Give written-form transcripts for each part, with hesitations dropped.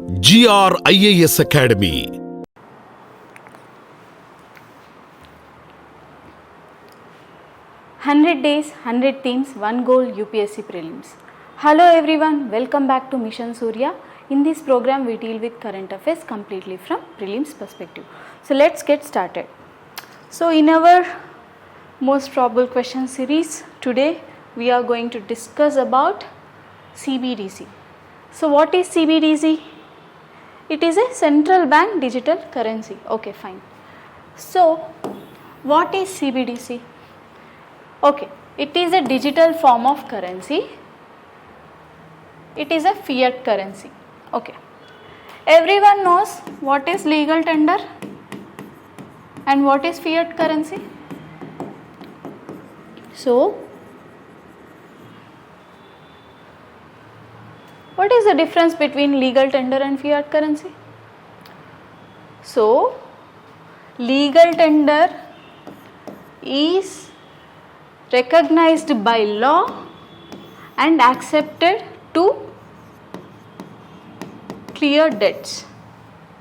GR IAS Academy. "100 days, 100 themes, one goal UPSC Prelims." Hello everyone, welcome back to Mission Surya. In this program we deal with current affairs completely from prelims perspective. So let's get started. So in our most probable question series, today we are going to discuss about CBDC. So what is CBDC? It is a central bank digital currency. Okay, fine. So what is CBDC? Okay, it is a digital form of currency. It is a fiat currency. Okay. Everyone knows what is legal tender and what is fiat currency. So, what is the difference between legal tender and fiat currency? So, legal tender is recognized by law and accepted to clear debts.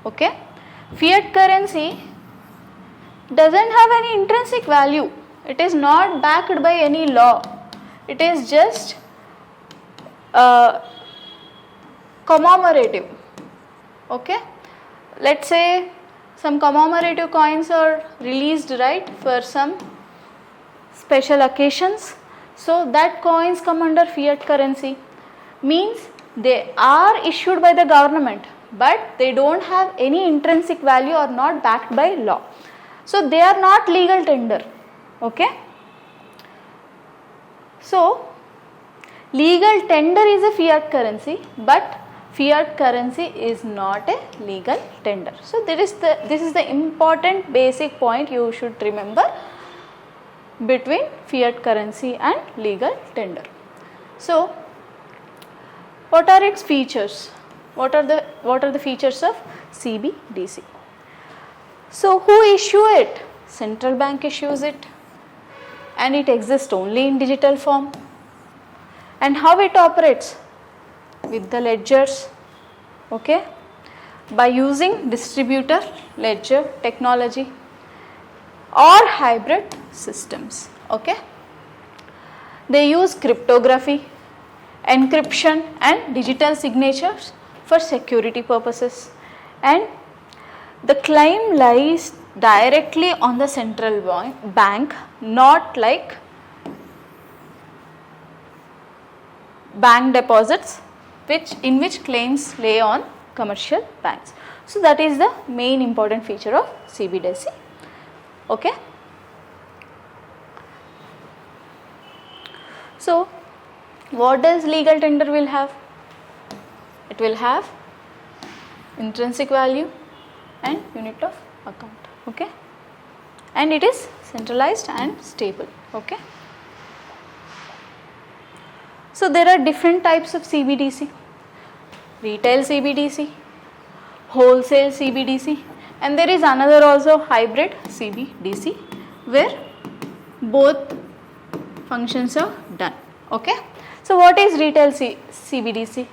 Okay. Fiat currency doesn't have any intrinsic value. It is not backed by any law. It is just commemorative. Okay. Let's say some commemorative coins are released, right, for some special occasions. So that coins come under fiat currency. Means they are issued by the government, but they don't have any intrinsic value or not backed by law. So they are not legal tender. Okay. So legal tender is a fiat currency, but fiat currency is not a legal tender. So this is the important basic point you should remember between fiat currency and legal tender. So what are its features? What are the features of CBDC? So who issue it? Central bank issues it, and it exists only in digital form. And how it operates? With the ledgers. Okay, by using distributor ledger technology or hybrid systems. Okay, they use cryptography, encryption and digital signatures for security purposes, and the claim lies directly on the central bank, not like bank deposits in which claims lay on commercial banks. So that is the main important feature of CBDC. Okay. So what does legal tender will have? It will have intrinsic value and unit of account. Okay, and it is centralized and stable. Okay. So there are different types of CBDC: retail CBDC, wholesale CBDC, and there is another also hybrid CBDC where both functions are done. Okay. So what is retail CBDC?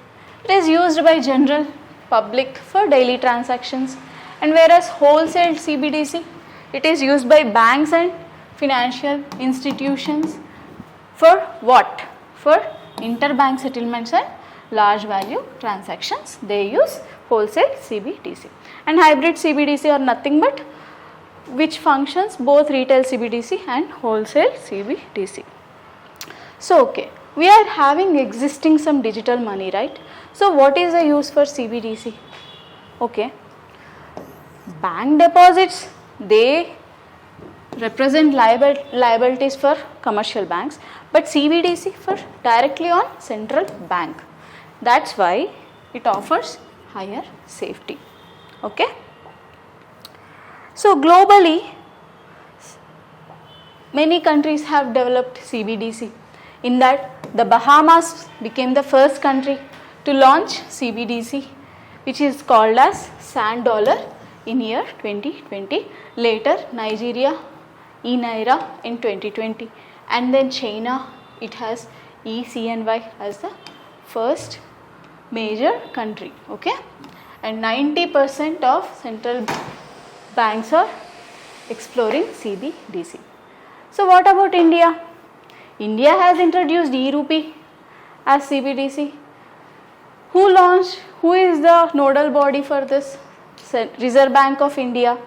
It is used by general public for daily transactions, and whereas wholesale CBDC, it is used by banks and financial institutions for what? For interbank settlements and large value transactions. They use wholesale CBDC. And hybrid CBDC are nothing but which functions both retail CBDC and wholesale CBDC. So okay, we are having existing some digital money, right? So what is the use for CBDC? Okay, bank deposits, they represent liabilities for commercial banks, but CBDC for directly on central bank. That's why it offers higher safety. Okay. So globally, many countries have developed CBDC. In that, the Bahamas became the first country to launch CBDC, which is called as sand dollar in year 2020. Later, Nigeria, e-Naira in 2020, and then China, it has eCNY as the first major country. Okay. and 90% of central banks are exploring CBDC. So what about India? India has introduced e-rupee as CBDC. Who is the nodal body for this? Reserve Bank of India.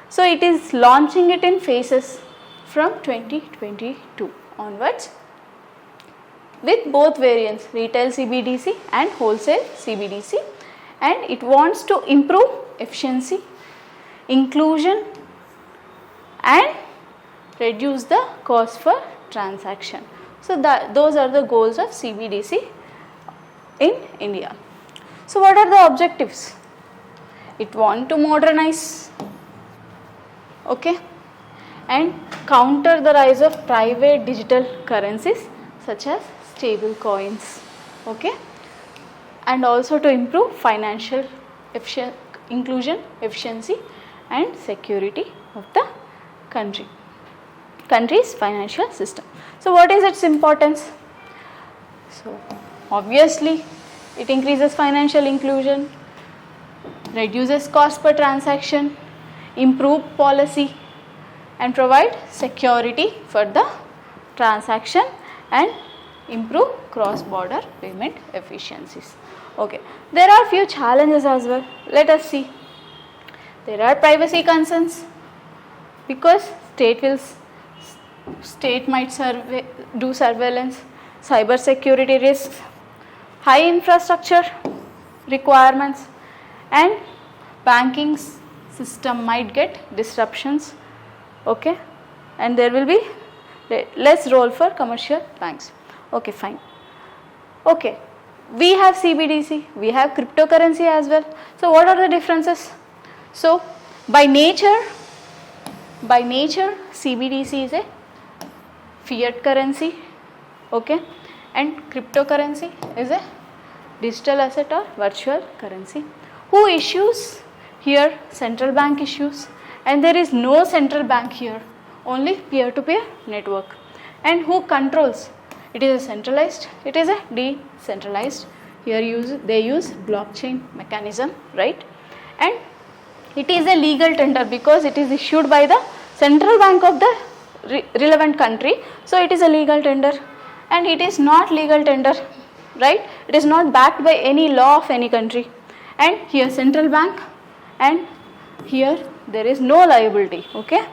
So it is launching it in phases from 2022 onwards with both variants, retail CBDC and wholesale CBDC, and it wants to improve efficiency, inclusion and reduce the cost for transaction. So those are the goals of CBDC in India. So what are the objectives? It wants to modernize, okay, and counter the rise of private digital currencies such as stable coins, okay, and also to improve financial inclusion, efficiency and security of the country's financial system. So what is its importance? So obviously it increases financial inclusion, reduces cost per transaction, improve policy and provide security for the transaction and improve cross-border payment efficiencies. Okay, there are few challenges as well. Let us see. There are privacy concerns because state might do surveillance, cyber security risks, high infrastructure requirements, and banking system might get disruptions, okay, and there will be less role for commercial banks. Okay, fine. Okay, we have CBDC, we have cryptocurrency as well. So what are the differences? So by nature CBDC is a fiat currency, okay, and cryptocurrency is a digital asset or virtual currency. Who issues? Here central bank issues, and there is no central bank here, only peer-to-peer network. And who controls? It is a centralized, it is a decentralized. Here they use blockchain mechanism, right? And it is a legal tender because it is issued by the central bank of the relevant country. So it is a legal tender, and it is not legal tender, right? It is not backed by any law of any country. And here central bank, and here there is no liability, okay?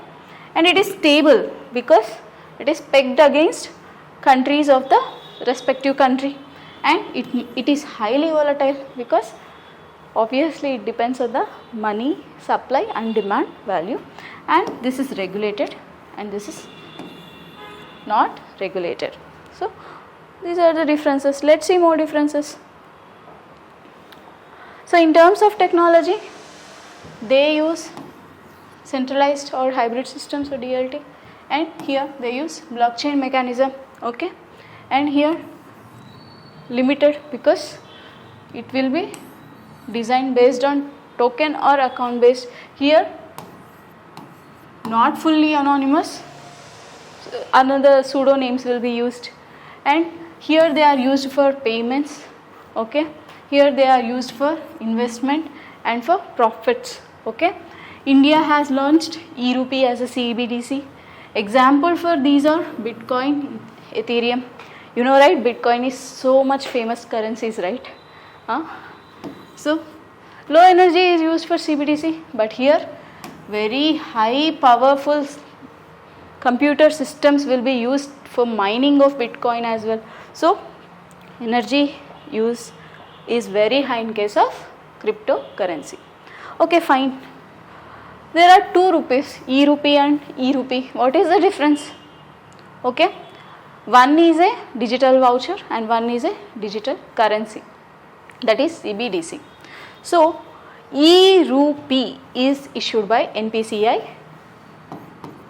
And it is stable because it is pegged against countries of the respective country, and it is highly volatile because obviously it depends on the money supply and demand value, and this is regulated and this is not regulated. So these are the differences. Let's see more differences. So in terms of technology, they use centralized or hybrid systems or DLT, and here they use blockchain mechanism, okay, and here limited because it will be designed based on token or account based. Here not fully anonymous, another pseudonames will be used, and here they are used for payments, okay, here they are used for investment and for profits, okay. India has launched e-rupee as a CBDC. Example for these are Bitcoin, Ethereum. You know, right, Bitcoin is so much famous currencies, right? So low energy is used for CBDC, but here very high powerful computer systems will be used for mining of Bitcoin as well. So energy use is very high in case of cryptocurrency. Okay, fine. There are two rupees, e-rupee and e-rupee. What is the difference? Okay, one is a digital voucher and one is a digital currency, that is CBDC. So e-rupee is issued by NPCI,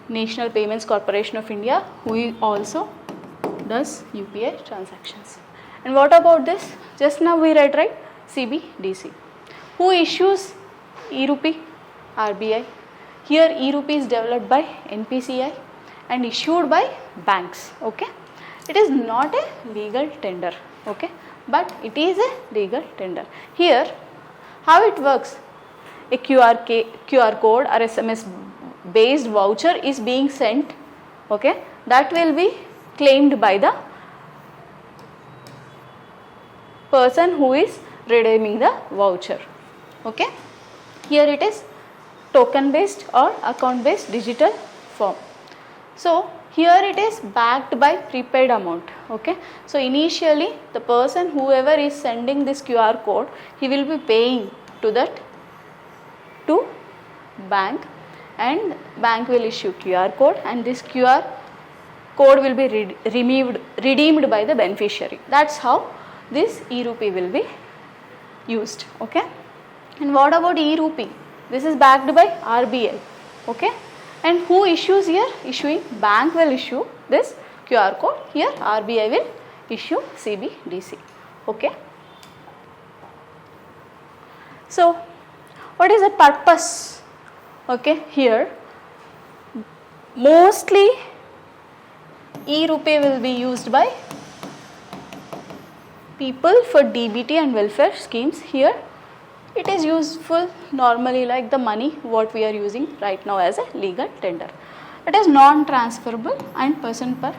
National Payments Corporation of India, who also does UPI transactions. And what about this? Just now we read, right, CBDC. Who issues e-rupee? RBI. Here e-rupee is developed by NPCI and issued by banks, okay. It is not a legal tender, okay, but it is a legal tender. Here How it works? A QR code or SMS based voucher is being sent, okay, that will be claimed by the person who is redeeming the voucher, okay. Here it is token based or account based digital form. So here it is backed by prepaid amount, okay. So initially the person whoever is sending this QR code, he will be paying to bank, and bank will issue QR code, and this QR code will be redeemed by the beneficiary. That's how this e-rupee will be used, okay. And what about e-rupee? This is backed by RBI, okay. And who issues here? Issuing bank will issue this QR code. Here RBI will issue CBDC, okay. So what is the purpose? Okay, here mostly e-rupee will be used by people for DBT and welfare schemes. Here it is useful normally like the money what we are using right now as a legal tender. It is non-transferable and person per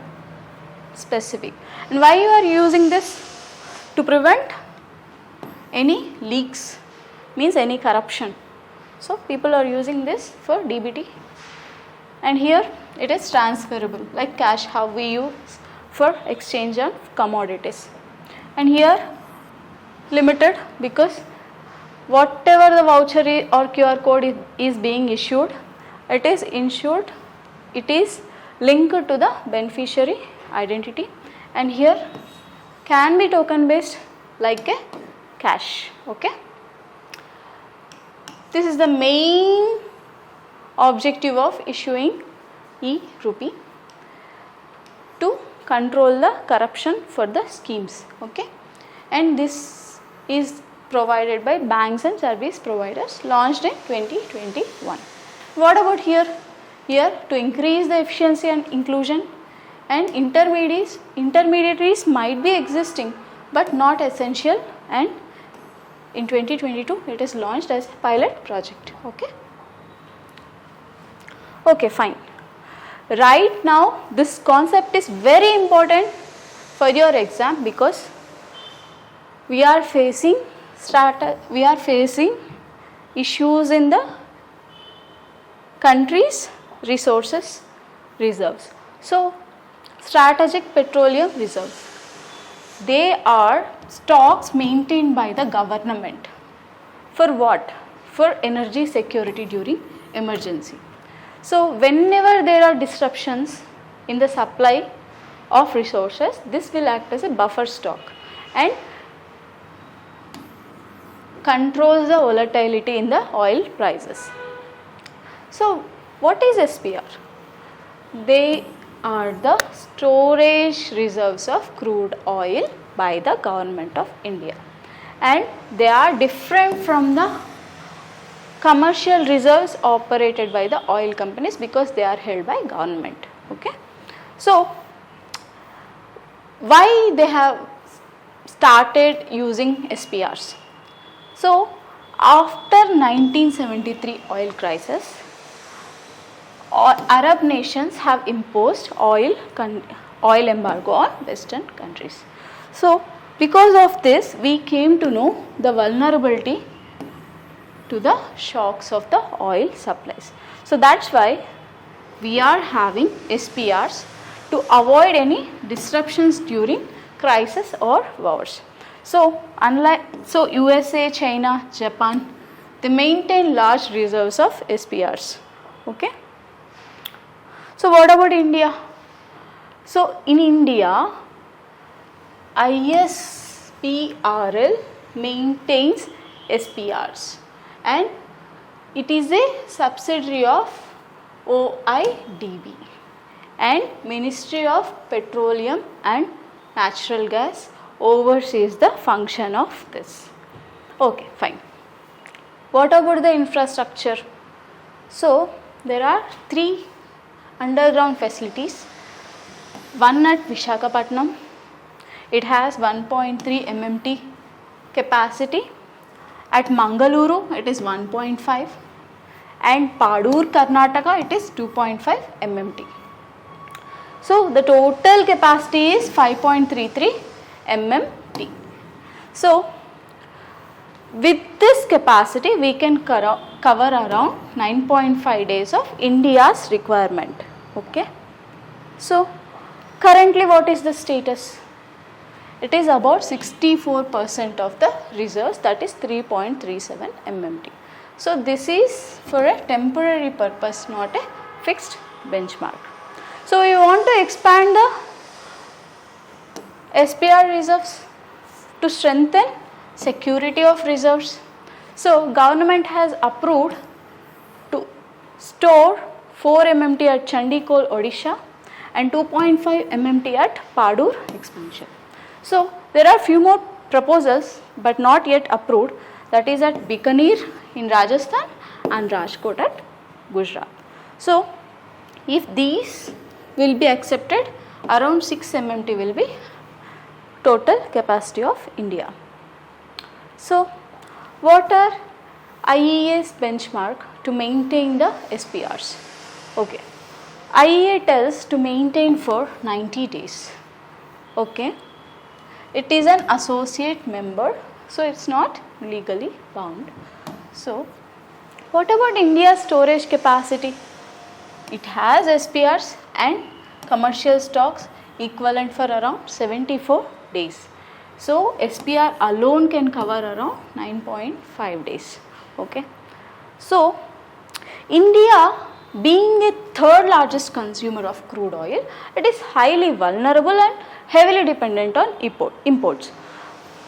specific. And why you are using this? To prevent any leaks, means any corruption. So people are using this for DBT. And here it is transferable like cash, how we use for exchange of commodities. And here limited, because whatever the voucher or QR code is being issued, it is insured, it is linked to the beneficiary identity, and here can be token based like a cash, okay. This is the main objective of issuing e-rupee, to control the corruption for the schemes, okay. And this is provided by banks and service providers, launched in 2021. What about here? Here to increase the efficiency and inclusion, and intermediaries might be existing but not essential, and in 2022 it is launched as a pilot project, okay. Okay, fine. Right now this concept is very important for your exam, because we are facing issues in the country's resources reserves. So strategic petroleum reserves, they are stocks maintained by the government. For what? For energy security during emergency. So whenever there are disruptions in the supply of resources, this will act as a buffer stock and controls the volatility in the oil prices. So what is SPR? They are the storage reserves of crude oil by the government of India, and they are different from the commercial reserves operated by the oil companies, because they are held by government, okay. So why they have started using SPRs? So after 1973 oil crisis, Arab nations have imposed oil embargo on Western countries. So because of this, we came to know the vulnerability to the shocks of the oil supplies. So that's why we are having SPRs, to avoid any disruptions during crisis or wars. So USA, China, Japan, they maintain large reserves of SPRs, okay. So what about India? So in India, ISPRL maintains SPRs, and it is a subsidiary of OIDB, and Ministry of Petroleum and Natural Gas oversees the function of this. Okay, fine. What about the infrastructure? So there are 3 underground facilities. One at Visakhapatnam, it has 1.3 MMT capacity, At Mangaluru it is 1.5 and Padur, Karnataka it is 2.5 MMT. So the total capacity is 5.33 MMT. So with this capacity we can cover around 9.5 days of India's requirement. Okay. So currently what is the status? It is about 64% of the reserves, that is 3.37 MMT. So this is for a temporary purpose, not a fixed benchmark. So we want to expand the SPR reserves to strengthen security of reserves. So government has approved to store 4 MMT at Chandikol, Odisha and 2.5 MMT at Padur expansion. So there are few more proposals but not yet approved, that is at Bikaner in Rajasthan and Rajkot at Gujarat. So if these will be accepted, around 6 MMT will be total capacity of India. So what are IEA's benchmark to maintain the SPRs? Okay, IEA tells to maintain for 90 days. Okay, it is an associate member, so it's not legally bound. So what about India's storage capacity? It has SPRs and commercial stocks equivalent for around 74 days. So SPR alone can cover around 9.5 days. Okay. So India, being a third largest consumer of crude oil, it is highly vulnerable and heavily dependent on imports.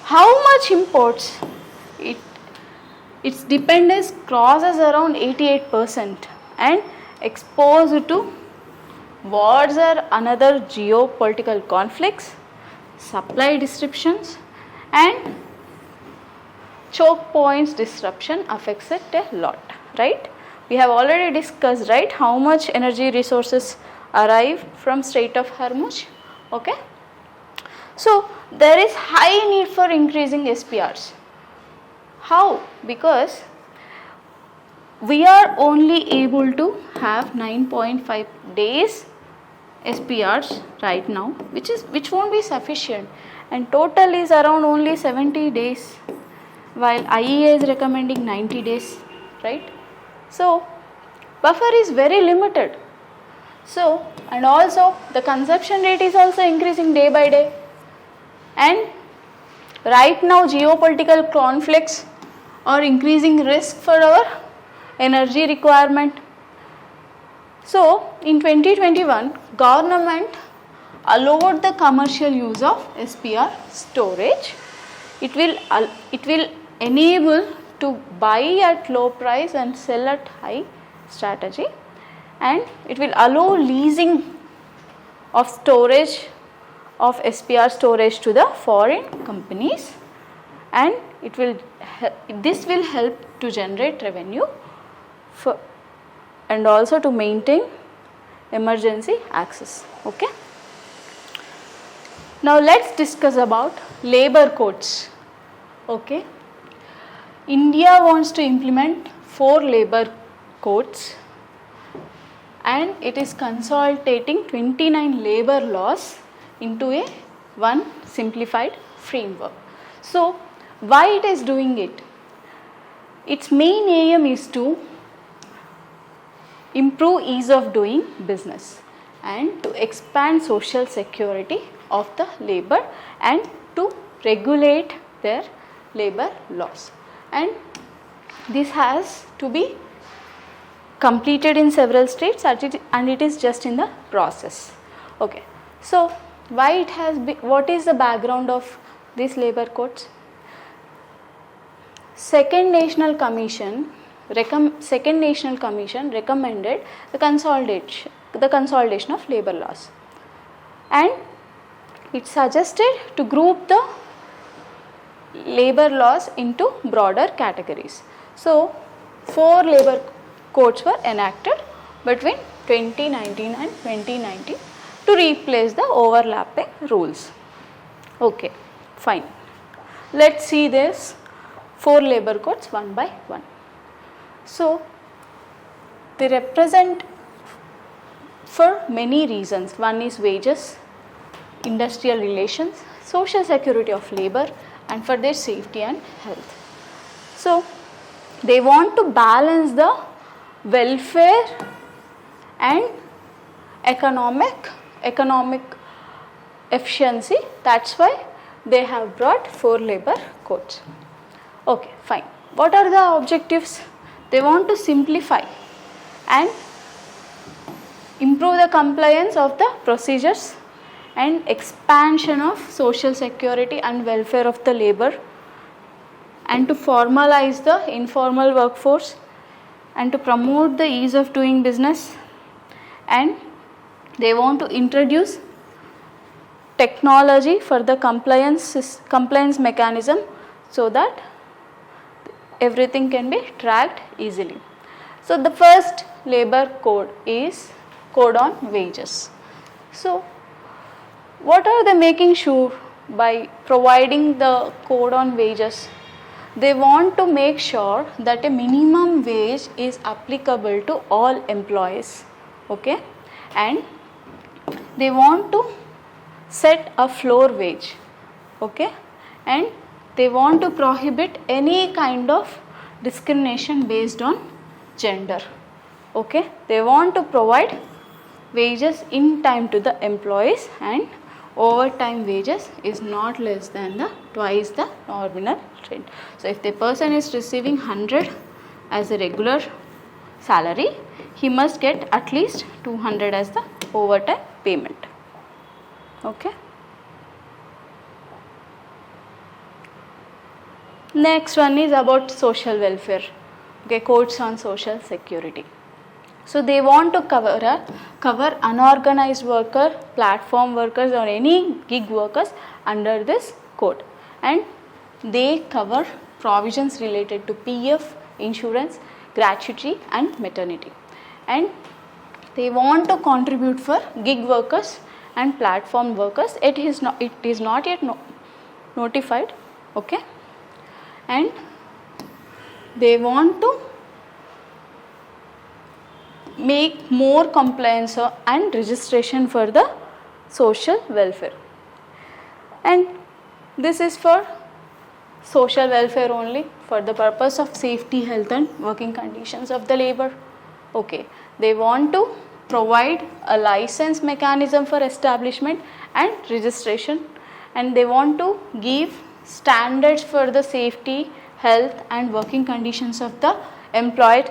How much imports? Its dependence crosses around 88% and exposed to wars or another geopolitical conflicts, supply disruptions and choke points disruption affects it a lot, right? We have already discussed, right, how much energy resources arrive from Strait of Hormuz. Okay. So there is high need for increasing SPRs. How? Because we are only able to have 9.5 days SPRs right now, which won't be sufficient, and total is around only 70 days while IEA is recommending 90 days, right? So buffer is very limited. So, and also the consumption rate is also increasing day by day, and right now geopolitical conflicts are increasing risk for our energy requirement. So in 2021 government allowed the commercial use of SPR storage. It will enable to buy at low price and sell at high strategy, and it will allow leasing of storage of SPR storage to the foreign companies, and this will help to generate revenue and also to maintain emergency access. Okay. Now let's discuss about labor codes. Okay. India wants to implement 4 labor codes, and it is consolidating 29 labor laws into one simplified framework. So why it is doing it? Its main aim is to improve ease of doing business and to expand social security of the labor and to regulate their labor laws, and this has to be completed in several states and it is just in the process. Okay. So why it has been, what is the background of these labor codes? Second National Commission recommended the consolidation of labor laws, and it suggested to group the labor laws into broader categories. So 4 labor codes were enacted between 2019 and 2019 to replace the overlapping rules. Okay, fine. Let's see this 4 labor codes one by one. So they represent for many reasons. One is wages, industrial relations, social security of labor, and for their safety and health. So they want to balance the welfare and economic efficiency. That's why they have brought 4 labor codes. Okay, fine. What are the objectives? They want to simplify and improve the compliance of the procedures and expansion of social security and welfare of the labor, and to formalize the informal workforce, and to promote the ease of doing business, and they want to introduce technology for the compliance mechanism so that everything can be tracked easily. So the first labor code is code on wages. So what are they making sure by providing the code on wages? They want to make sure that a minimum wage is applicable to all employees, okay, and they want to set a floor wage, okay, and they want to prohibit any kind of discrimination based on gender, okay. They want to provide wages in time to the employees, and overtime wages is not less than twice the nominal rate. So if the person is receiving 100 as a regular salary, he must get at least 200 as the overtime payment, okay. Next one is about social welfare, okay, codes on social security. So they want to cover unorganized worker, platform workers, or any gig workers under this code, and they cover provisions related to PF, insurance, gratuity, and maternity, and they want to contribute for gig workers and platform workers. It is not yet notified, okay, and they want to make more compliance and registration for the social welfare, and this is for social welfare only, for the purpose of safety, health, and working conditions of the labor, okay. They want to provide a license mechanism for establishment and registration, and they want to give standards for the safety, health, and working conditions of the employed,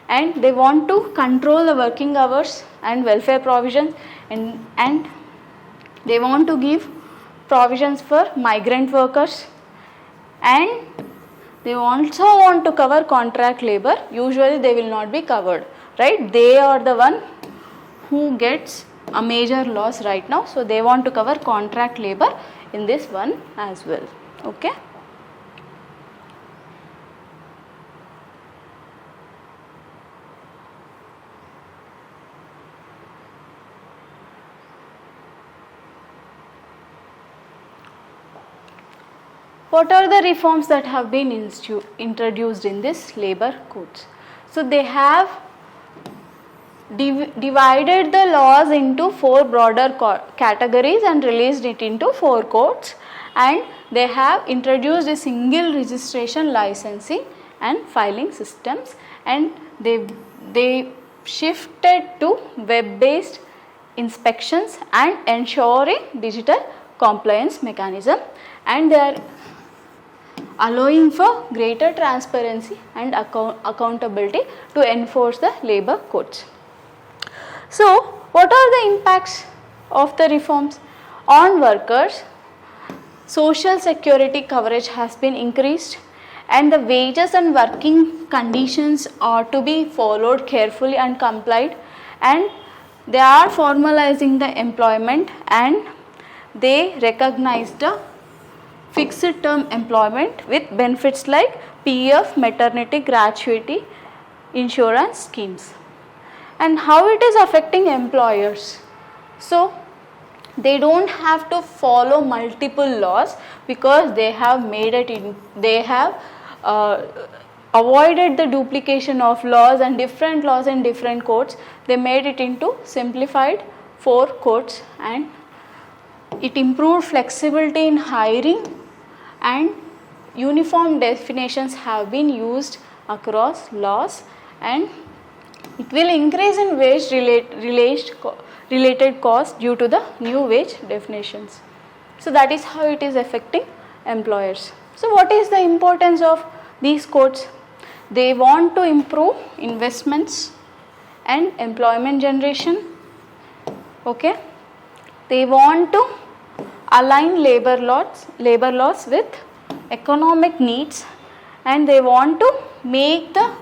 and they want to control the working hours and welfare provisions, and they want to give provisions for migrant workers, and they also want to cover contract labor. Usually they will not be covered, right? They are the one who gets a major loss right now, so they want to cover contract labor in this one as well, okay. What are the reforms that have been introduced in this labor codes? So they have divided the laws into 4 broader categories and released it into 4 codes, and they have introduced a single registration, licensing, and filing systems, and they shifted to web-based inspections and ensuring digital compliance mechanism, and they are allowing for greater transparency and accountability to enforce the labor codes. So what are the impacts of the reforms on workers? Social security coverage has been increased, and the wages and working conditions are to be followed carefully and complied, and they are formalizing the employment, and they recognize the fixed term employment with benefits like PF, maternity, gratuity, insurance schemes. And how it is affecting employers? So they don't have to follow multiple laws because they have avoided the duplication of laws and different laws in different courts. They made it into simplified 4 courts, and it improved flexibility in hiring, and uniform definitions have been used across laws, and it will increase in wage related cost due to the new wage definitions. So that is how it is affecting employers. So what is the importance of these courts? They want to improve investments and employment generation. Okay, they want to align labor laws with economic needs, and they want to make the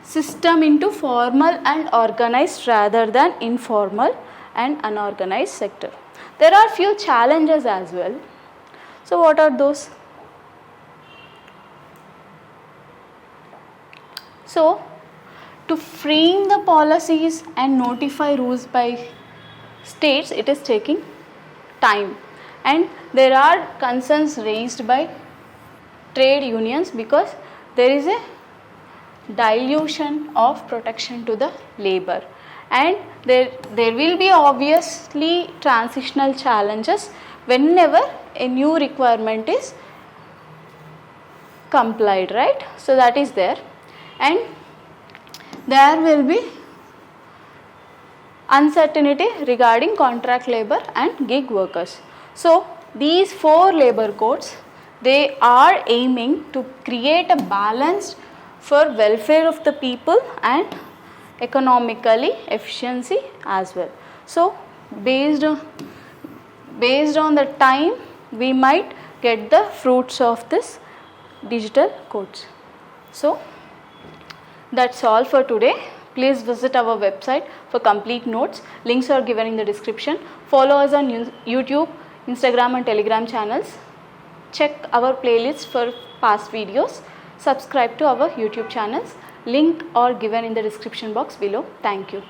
system into formal and organized rather than informal and unorganized sector. There are few challenges as well. So what are those? So to frame the policies and notify rules by states, it is taking time, and there are concerns raised by trade unions because there is a dilution of protection to the labor, and there will be obviously transitional challenges whenever a new requirement is complied, right? So that is there, and there will be uncertainty regarding contract labor and gig workers. So these 4 labor codes, they are aiming to create a balanced for welfare of the people and economically efficiency as well. So based on the time, we might get the fruits of this digital codes. So that's all for today. Please visit our website for complete notes. Links are given in the description. Follow us on YouTube, Instagram and Telegram channels. Check our playlist for past videos. Subscribe to our YouTube channels. Link are given in the description box below. Thank you.